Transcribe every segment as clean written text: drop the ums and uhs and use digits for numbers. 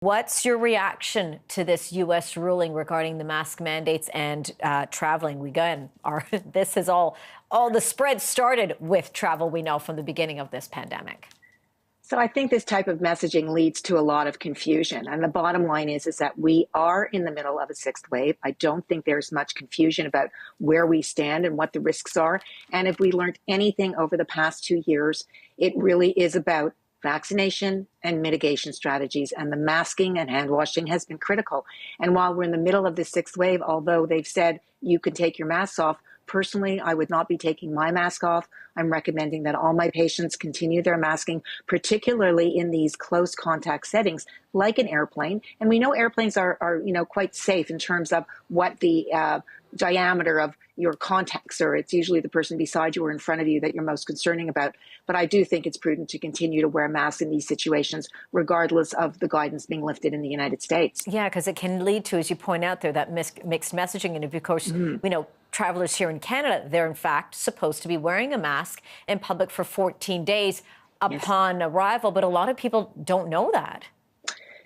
What's your reaction to this U.S. ruling regarding the mask mandates and traveling? This is all the spread started with travel, we know, from the beginning of this pandemic. So I think this type of messaging leads to a lot of confusion. And the bottom line is that we are in the middle of a sixth wave. I don't think there's much confusion about where we stand and what the risks are. And if we learned anything over the past 2 years, it really is about vaccination and mitigation strategies, and the masking and hand washing has been critical. And while we're in the middle of this sixth wave, although they've said you can take your masks off, personally, I would not be taking my mask off. I'm recommending that all my patients continue their masking, particularly in these close contact settings, like an airplane. And we know airplanes are quite safe in terms of what the diameter of your contacts are. It's usually the person beside you or in front of you that you're most concerning about. But I do think it's prudent to continue to wear masks in these situations, regardless of the guidance being lifted in the United States. Yeah, because it can lead to, as you point out there, that mixed messaging. And of course, we know travelers here in Canada, they're in fact supposed to be wearing a mask in public for 14 days upon arrival. But a lot of people don't know that.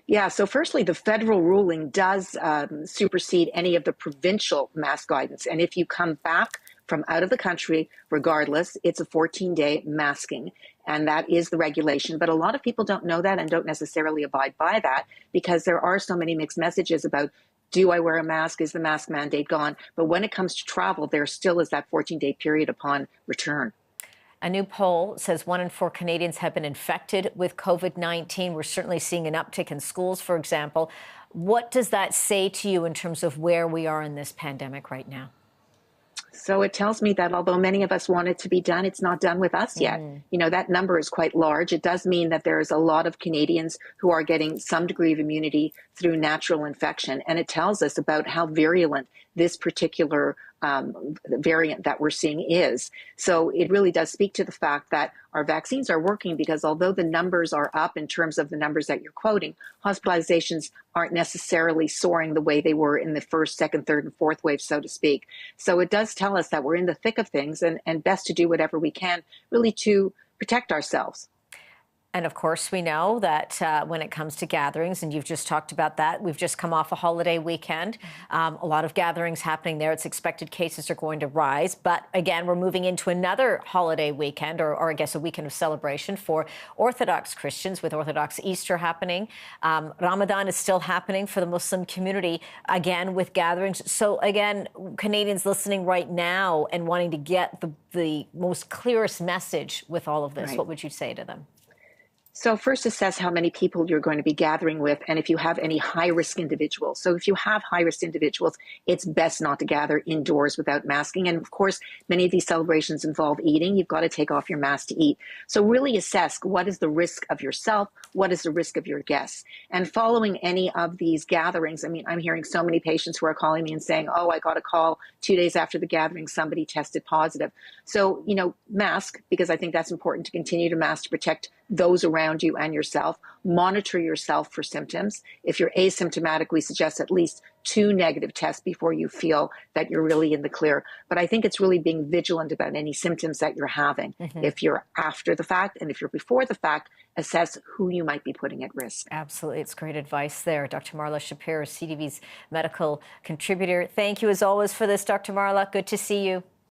Yeah, so firstly, the federal ruling does supersede any of the provincial mask guidance. And if you come back from out of the country, regardless, it's a 14-day masking. And that is the regulation. But a lot of people don't know that and don't necessarily abide by that because there are so many mixed messages about, do I wear a mask? Is the mask mandate gone? But when it comes to travel, there still is that 14-day period upon return. A new poll says 1 in 4 Canadians have been infected with COVID-19. We're certainly seeing an uptick in schools, for example. What does that say to you in terms of where we are in this pandemic right now? So it tells me that although many of us want it to be done, it's not done with us yet. You know, that number is quite large. It does mean that there's a lot of Canadians who are getting some degree of immunity through natural infection. And it tells us about how virulent this particular variant that we're seeing is. So it really does speak to the fact that our vaccines are working, because although the numbers are up in terms of the numbers that you're quoting, hospitalizations aren't necessarily soaring the way they were in the first, second, third, and fourth wave, so to speak. So it does tell us that we're in the thick of things and best to do whatever we can really to protect ourselves. And of course, we know that when it comes to gatherings, and you've just talked about that, we've just come off a holiday weekend. A lot of gatherings happening there. It's expected cases are going to rise. But again, we're moving into another holiday weekend, or I guess a weekend of celebration for Orthodox Christians, with Orthodox Easter happening. Ramadan is still happening for the Muslim community, again, with gatherings. So again, Canadians listening right now and wanting to get the most clearest message with all of this, What would you say to them? So first, assess how many people you're going to be gathering with, and if you have any high-risk individuals. So if you have high-risk individuals, it's best not to gather indoors without masking. And of course, many of these celebrations involve eating. You've got to take off your mask to eat. So really assess, what is the risk of yourself? What is the risk of your guests? And following any of these gatherings, I mean, I'm hearing so many patients who are calling me and saying, oh, I got a call 2 days after the gathering, somebody tested positive. So, mask, because I think that's important, to continue to mask to protect those around you and yourself. Monitor yourself for symptoms. If you're asymptomatic, we suggest at least 2 negative tests before you feel that you're really in the clear. But I think it's really being vigilant about any symptoms that you're having. If you're after the fact, and if you're before the fact, assess who you might be putting at risk. Absolutely. It's great advice there. Dr. Marla Shapiro, CTV's medical contributor. Thank you as always for this, Dr. Marla. Good to see you.